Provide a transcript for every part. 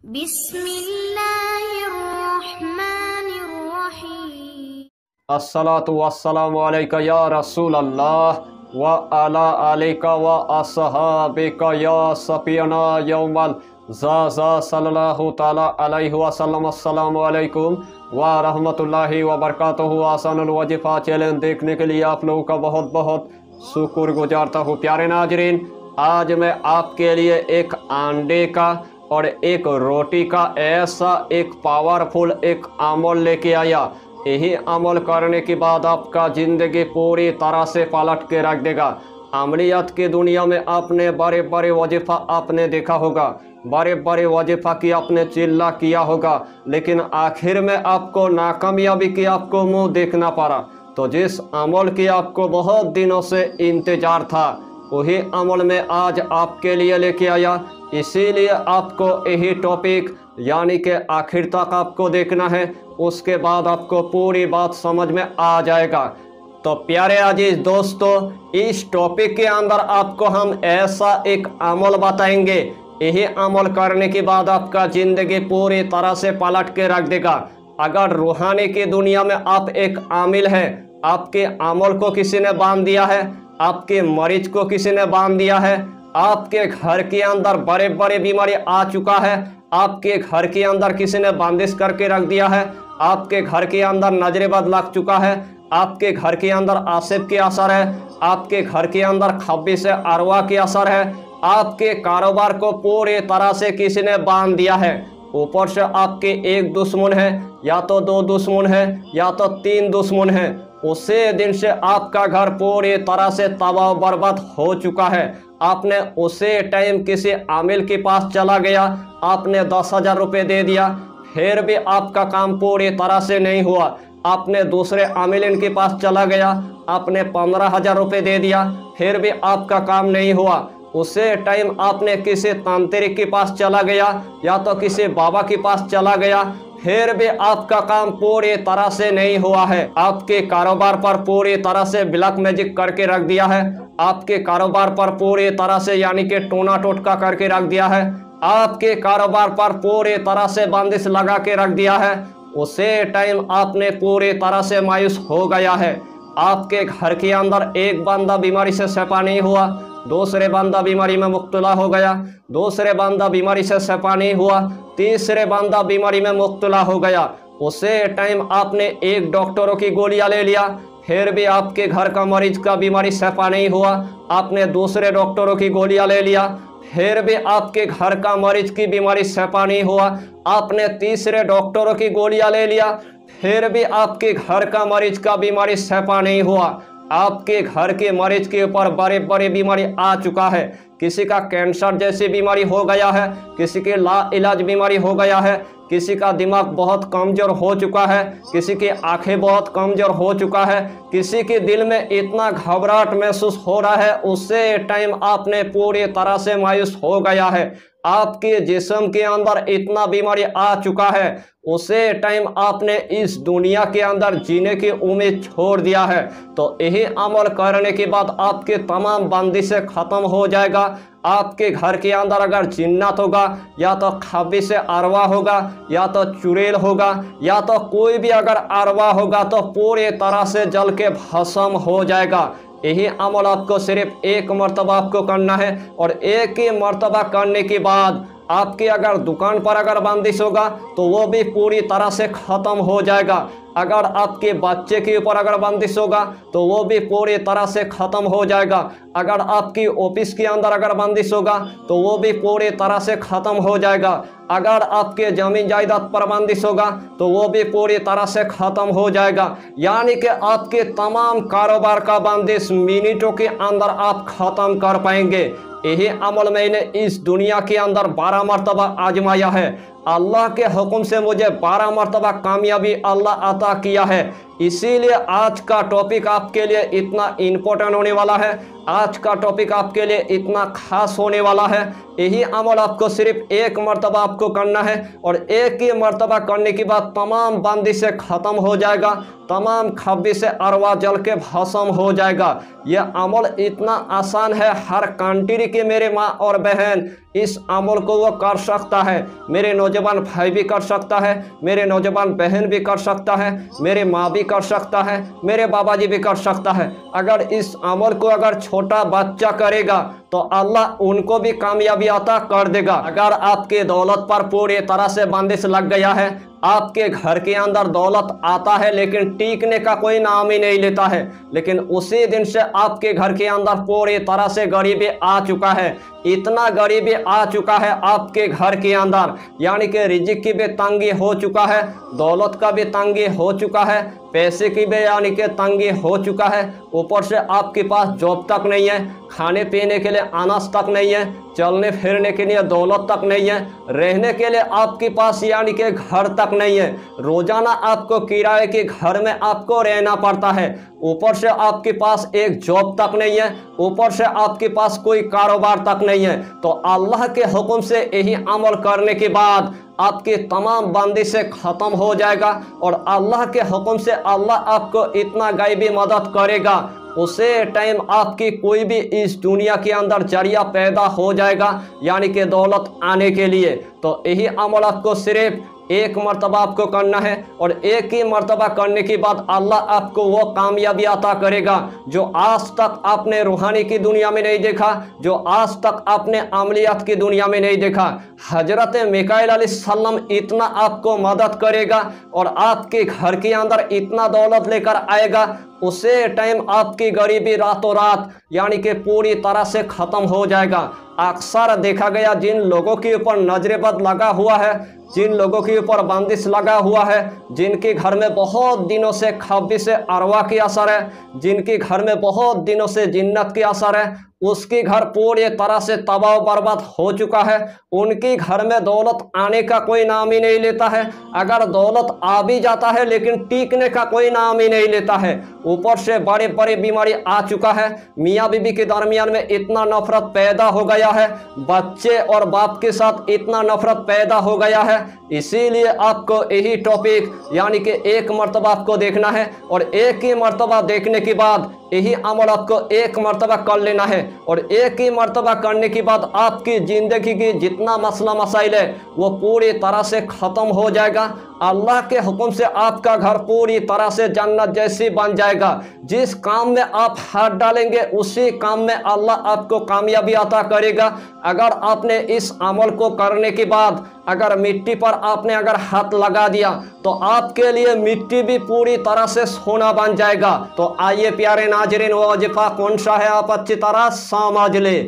बिस्मिल्लाहिर्रहमानिर्रहीम। अस्सलातु वस्सलामु अलैका या रसूल अल्लाह व अला आलिका व अस्हाबिका या सफियना यौमल ज़ा सल्लल्लाहु ताला अलैहि वसल्लम। अस्सलामु अलैकुम व रहमतुल्लाहि व बरकातुहू। आसानुल वजीफ़ा चैलेंज देखने के लिए आप लोगों का बहुत बहुत शुक्र गुजारता हूँ। प्यारे नाजरीन, आज मैं आपके लिए एक अंडे का और एक रोटी का ऐसा एक पावरफुल एक अमल लेके आया। यही अमल करने के बाद आपका ज़िंदगी पूरी तरह से पलट के रख देगा। अमलियत की दुनिया में आपने बड़े बड़े वजीफ़ा आपने देखा होगा, बड़े बड़े वजीफ़ा की आपने चिल्ला किया होगा, लेकिन आखिर में आपको नाकामयाबी की आपको मुंह देखना पड़ा। तो जिस अमल की आपको बहुत दिनों से इंतज़ार था, वही अमल में आज आपके लिए लेके आया। इसीलिए आपको यही टॉपिक यानी कि आखिर तक आपको देखना है, उसके बाद आपको पूरी बात समझ में आ जाएगा। तो प्यारे अजीज दोस्तों, इस टॉपिक के अंदर आपको हम ऐसा एक अमल बताएंगे, यही अमल करने के बाद आपका ज़िंदगी पूरी तरह से पलट के रख देगा। अगर रूहानी की दुनिया में आप एक आमिल है, आपके अमल को किसी ने बांध दिया है, आपके मरीज को किसी ने बांध दिया है, आपके घर के अंदर बड़े बड़े बीमारी आ चुका है, आपके घर के अंदर किसी ने बंदिश करके रख दिया है, आपके घर के अंदर नजरेबद लग चुका है, आपके घर के अंदर आसिफ के असर है, आपके घर के अंदर खब्बिस अरवा के असर है, आपके कारोबार को पूरी तरह से किसी ने बांध दिया है। ऊपर से आपके एक दुश्मन है, या तो दो दुश्मन है, या तो तीन दुश्मन है। उसी दिन से आपका घर पूरी तरह से तबाह बर्बाद हो चुका है। आपने उसी टाइम किसी आमिल के पास चला गया, आपने 10,000 रुपये दे दिया, फिर भी आपका काम पूरी तरह से नहीं हुआ। आपने दूसरे आमिल के पास चला गया, आपने 15,000 रुपये दे दिया, फिर भी आपका काम नहीं हुआ। उसी टाइम आपने किसी तांत्रिक के पास चला गया, या तो किसी बाबा के पास चला गया, फिर भी आपका काम पूरी तरह से नहीं हुआ है। आपके कारोबार पर पूरी तरह से ब्लैक मैजिक करके रख दिया है, आपके कारोबार पर पूरी तरह से यानी कि टोना टोटका करके रख दिया है, आपके कारोबार पर पूरी तरह से बंदिश लगा के रख दिया है। उसी टाइम आपने पूरी तरह से मायूस हो गया है। आपके घर के अंदर एक बंदा बीमारी से शफा नहीं हुआ, दूसरे बंदा बीमारी में मुब्तला हो गया, दूसरे बंदा बीमारी से शफा नहीं हुआ, तीसरे बंदा बीमारी में मुब्तला हो गया। उसी टाइम आपने एक डॉक्टरों की गोलियां ले लिया, फिर भी आपके घर का मरीज का बीमारी शफा नहीं हुआ। आपने दूसरे डॉक्टरों की गोलियां ले लिया, फिर भी आपके घर का मरीज की बीमारी शफा नहीं हुआ। आपने तीसरे डॉक्टरों की गोलियां ले लिया, फिर भी आपके घर का मरीज का बीमारी शफा नहीं हुआ। आपके घर के मरीज के ऊपर बड़े बड़े बीमारी आ चुका है। किसी का कैंसर जैसी बीमारी हो गया है, किसी के ला इलाज बीमारी हो गया है, किसी का दिमाग बहुत कमज़ोर हो चुका है, किसी की आंखें बहुत कमज़ोर हो चुका है, किसी के दिल में इतना घबराहट महसूस हो रहा है। उसी टाइम आपने पूरी तरह से मायूस हो गया है। आपके जिस्म के अंदर इतना बीमारी आ चुका है, उसी टाइम आपने इस दुनिया के अंदर जीने की उम्मीद छोड़ दिया है। तो यही अमल करने के बाद आपके तमाम बंदिशें ख़त्म हो जाएगा। आपके घर के अंदर अगर जिन्नत होगा, या तो खब्बिस अरवा होगा, या तो चुड़ैल होगा, या तो कोई भी अगर अरवा होगा, तो पूरी तरह से जल के भस्म हो जाएगा। यही अमल आपको सिर्फ एक मर्तबा आपको करना है, और एक ही मर्तबा करने के बाद आपकी अगर दुकान पर अगर बंदिश होगा तो वो भी पूरी तरह से ख़त्म हो जाएगा। अगर आपके बच्चे के ऊपर अगर बंदिश होगा तो वो भी पूरी तरह से ख़त्म हो जाएगा। अगर आपकी ऑफिस के अंदर अगर बंदिश होगा तो वो भी पूरी तरह से ख़त्म हो जाएगा। अगर आपके ज़मीन जायदाद पर बंदिश होगा तो वो भी पूरी तरह से ख़त्म हो जाएगा। यानी कि आपके तमाम कारोबार का बंदिश मिनटों के अंदर आप ख़त्म कर पाएंगे। यही अमल मैंने इस दुनिया के अंदर 12 मरतबा आजमाया है। अल्लाह के हुक्म से मुझे 12 मरतबा कामयाबी अल्लाह अता किया है। इसीलिए आज का टॉपिक आपके लिए इतना इम्पोर्टेंट होने वाला है, आज का टॉपिक आपके लिए इतना खास होने वाला है। यही अमल आपको सिर्फ एक मरतबा आपको करना है, और एक ही मरतबा करने के बाद तमाम बंदिशें ख़त्म हो जाएगा, तमाम खब्बिस अरवा जल के भस्म हो जाएगा। यह अमल इतना आसान है, हर कंट्री के मेरे माँ और बहन इस अमल को वो कर सकता है। मेरे नौजवान भाई भी कर सकता है, मेरे नौजवान बहन भी कर सकता है, मेरे माँ भी कर सकता है, मेरे बाबा जी भी कर सकता है। अगर इस अमल को अगर छोटा बच्चा करेगा तो अल्लाह उनको भी कामयाबी अता कर देगा। अगर आपके दौलत पर पूरी तरह से बंदिश लग गया है, आपके घर के अंदर दौलत आता है लेकिन टीकने का कोई नाम ही नहीं लेता है, लेकिन उसी दिन से आपके घर के अंदर पूरी तरह से गरीबी आ चुका है, इतना गरीबी आ चुका है आपके घर के अंदर, यानी कि रिजिक की भी तंगी हो चुका है, दौलत का भी तंगी हो चुका है, पैसे की भी यानी कि तंगी हो चुका है। ऊपर से आपके पास जॉब तक नहीं है, खाने पीने के लिए अनाज तक नहीं है, चलने फिरने के लिए दौलत तक नहीं है, रहने के लिए आपके पास यानी कि घर तक नहीं है, रोजाना आपको किराए के घर में आपको रहना पड़ता है, ऊपर से आपके पास एक जॉब तक नहीं है, ऊपर से आपके पास कोई कारोबार तक नहीं है। तो अल्लाह के हुक्म से यही अमल करने के बाद आपकी तमाम बंदिशें खत्म हो जाएगा और अल्लाह के हुक्म से अल्लाह आपको इतना गायबी मदद करेगा, उसे टाइम आपकी कोई भी इस दुनिया के अंदर जरिया पैदा हो जाएगा यानी कि दौलत आने के लिए। तो यही अमल आपको सिर्फ एक मर्तबा आपको करना है और एक ही मर्तबा करने के बाद अल्लाह आपको वो कामयाबी अता करेगा जो आज तक आपने रूहानी की दुनिया में नहीं देखा, जो आज तक आपने अमलियात की दुनिया में नहीं देखा। हजरत मिकाईल अलैहिस्सलाम इतना आपको मदद करेगा और आपके घर के अंदर इतना दौलत लेकर आएगा, उसे टाइम आपकी गरीबी रातों रात यानी कि पूरी तरह से ख़त्म हो जाएगा। अक्सर देखा गया जिन लोगों के ऊपर नजरेबद लगा हुआ है, जिन लोगों के ऊपर बंदिश लगा हुआ है, जिनके घर में बहुत दिनों से खबीस अरवा की असर है, जिनके घर में बहुत दिनों से जिन्नत की असर है, उसके घर पूरी तरह से तबाह बर्बाद हो चुका है। उनके घर में दौलत आने का कोई नाम ही नहीं लेता है, अगर दौलत आ भी जाता है लेकिन टीकने का कोई नाम ही नहीं लेता है। ऊपर से बड़े बड़े बीमारी आ चुका है, मियाँ बीबी के दरमियान में इतना नफरत पैदा हो गया है, बच्चे और बाप के साथ इतना नफरत पैदा हो गया है। इसीलिए आपको यही टॉपिक यानी कि एक मर्तबा आपको देखना है और एक ही मर्तबा देखने के बाद यही अमल आपको एक मर्तबा कर लेना है और एक ही मर्तबा करने के बाद आपकी ज़िंदगी की जितना मसला मसाइल है वो पूरी तरह से ख़त्म हो जाएगा। अल्लाह के हुक्म से आपका घर पूरी तरह से जन्नत जैसी बन जाएगा। जिस काम में आप हाथ डालेंगे उसी काम में अल्लाह आपको कामयाबी अता करेगा। अगर आपने इस अमल को करने के बाद अगर मिट्टी पर आपने अगर हाथ लगा दिया तो आपके लिए मिट्टी भी पूरी तरह से सोना बन जाएगा। तो आइए प्यारे नाज़रीन, वो वजीफा कौन सा है आप अच्छी तरह समझ ले।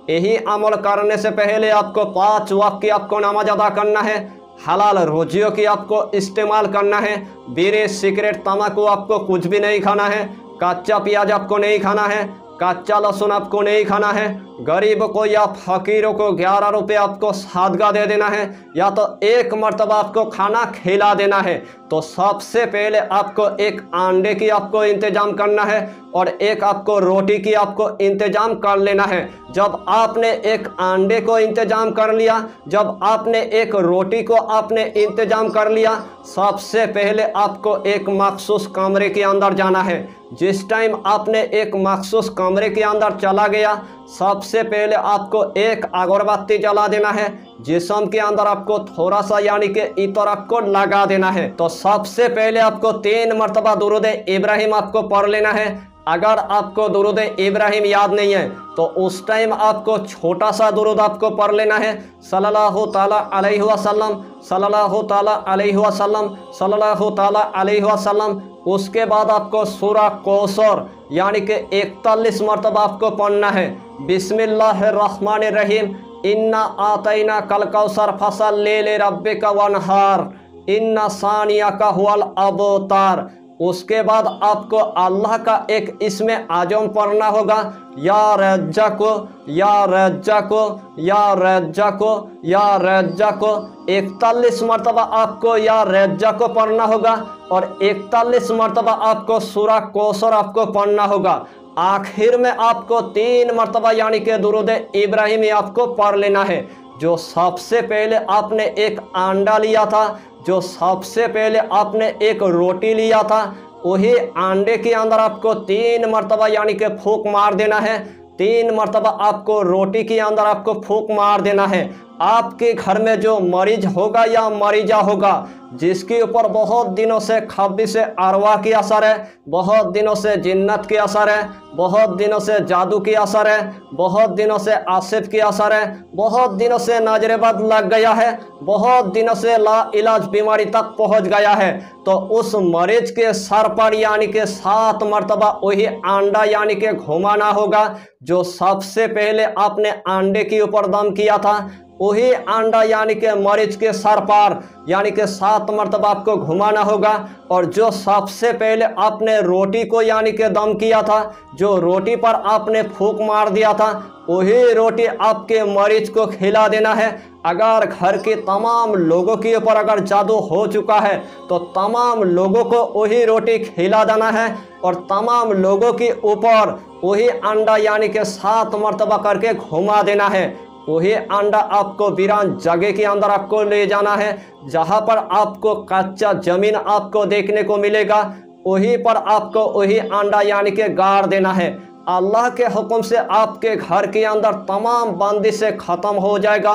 यही अमल करने से पहले आपको 5 वक्त की आपको नमाज अदा करना है, हलाल रोजियों की आपको इस्तेमाल करना है, बीड़ी सिगरेट तम्बाकू आपको कुछ भी नहीं खाना है, कच्चा प्याज आपको नहीं खाना है, कच्चा लहसुन आपको नहीं खाना है, गरीब को या फकीरों को 11 रुपये आपको सादगा दे देना है या तो एक मर्तबा आपको खाना खिला देना है। तो सबसे पहले आपको एक अंडे की आपको इंतजाम करना है और एक आपको रोटी की आपको इंतजाम कर लेना है। जब आपने एक अंडे को इंतजाम कर लिया, जब आपने एक रोटी को आपने इंतजाम कर लिया, सबसे पहले आपको एक मखसूस कमरे के अंदर जाना है। जिस टाइम आपने एक मखसूस कमरे के अंदर चला गया, सबसे पहले आपको एक अगरबत्ती जला देना है, जिस्म के अंदर आपको थोड़ा सा यानी कि इतर आपको लगा देना है। तो सबसे पहले आपको 3 मरतबा दुरूद इब्राहिम आपको पढ़ लेना है। अगर आपको दुरूद इब्राहिम याद नहीं है तो उस टाइम आपको छोटा सा दुरूद आपको पढ़ लेना है, सल्लल्लाहु ताला अलैहि वसल्लम, सल्लल्लाहु ताला अलैहि वसल्लम, सल्लल्लाहु ताला अलैहि वसल्लम। उसके बाद आपको सूरा कौसर यानी कि 41 मरतबा आपको पढ़ना है। बिस्मिल्लाहिर्रहमानिर्रहीम, इन्ना आतैना कल कौसर फसल्लि लिरब्बिका वनहार, इन्ना सानियाका हुवल अबतार। उसके बाद आपको अल्लाह का एक इसमें आजम पढ़ना होगा, या रज्जाको, या रज्जाको, या रज्जाको, या रज्जाको। 41 मरतबा आपको या रज्जाको पढ़ना होगा और 41 मरतबा आपको सूरा कौसर आपको पढ़ना होगा। आखिर में आपको 3 मरतबा यानी कि दुरूद इब्राहिम आपको पढ़ लेना है। जो सबसे पहले आपने एक अंडा लिया था, जो सबसे पहले आपने एक रोटी लिया था, वही अंडे के अंदर आपको 3 मरतबा यानी कि फूंक मार देना है। 3 मरतबा आपको रोटी के अंदर आपको फूंक मार देना है। आपके घर में जो मरीज होगा या मरीजा होगा, जिसके ऊपर बहुत दिनों से खबीस अरवा की असर है, बहुत दिनों से जिन्नत की असर है, बहुत दिनों से जादू की असर है, बहुत दिनों से आसिफ की असर है, बहुत दिनों से नजरेबद लग गया है, बहुत दिनों से लाइलाज बीमारी तक पहुंच गया है, तो उस मरीज के सर पर यानी कि 7 मरतबा वही अंडा यानी कि घुमाना होगा जो सबसे पहले आपने अंडे के ऊपर दम किया था। वही अंडा यानी कि मरीज के सर पर यानी कि 7 मरतबा आपको घुमाना होगा। और जो सबसे पहले आपने रोटी को यानी कि दम किया था, जो रोटी पर आपने फूंक मार दिया था, वही रोटी आपके मरीज को खिला देना है। अगर घर के तमाम लोगों के ऊपर अगर जादू हो चुका है तो तमाम लोगों को वही रोटी खिला देना है और तमाम लोगों के ऊपर वही अंडा यानी कि 7 मरतबा करके घुमा देना है। वही अंडा आपको वीरान जगह के अंदर आपको ले जाना है, जहां पर आपको कच्चा जमीन आपको देखने को मिलेगा, वहीं पर आपको वही अंडा यानी कि गाड़ देना है। अल्लाह के हुक्म से आपके घर के अंदर तमाम बंदिश से ख़त्म हो जाएगा।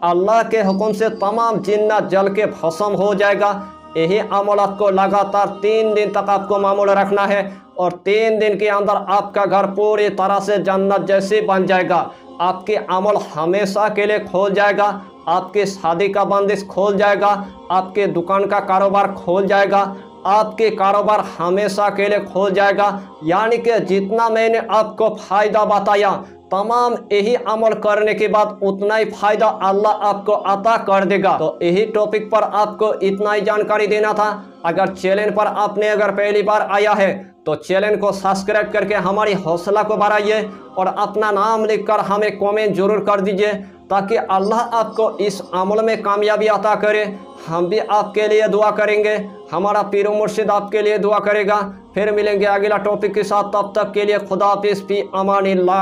अल्लाह के हुक्म से तमाम जिन्नत जल के भस्म हो जाएगा। यही अमल आपको लगातार 3 दिन तक आपको मामूल रखना है और 3 दिन के अंदर आपका घर पूरी तरह से जन्नत जैसे बन जाएगा। आपके अमल हमेशा के लिए खोल जाएगा, आपकी शादी का बंदिश खोल जाएगा, आपके दुकान का कारोबार खोल जाएगा, आपके कारोबार हमेशा के लिए खोल जाएगा। यानी कि जितना मैंने आपको फ़ायदा बताया, तमाम यही अमल करने के बाद उतना ही फ़ायदा अल्लाह आपको अता कर देगा। तो यही टॉपिक पर आपको इतना ही जानकारी देना था। अगर चैनल पर आपने अगर पहली बार आया है तो चैनल को सब्सक्राइब करके हमारी हौसला को बढ़ाइए और अपना नाम लिखकर हमें कमेंट जरूर कर दीजिए, ताकि अल्लाह आपको इस अमल में कामयाबी अता करे। हम भी आपके लिए दुआ करेंगे, हमारा पीर मुर्शिद आपके लिए दुआ करेगा। फिर मिलेंगे अगला टॉपिक के साथ, तब तक के लिए खुदा हाफिज़, फी अमानिल्लाह।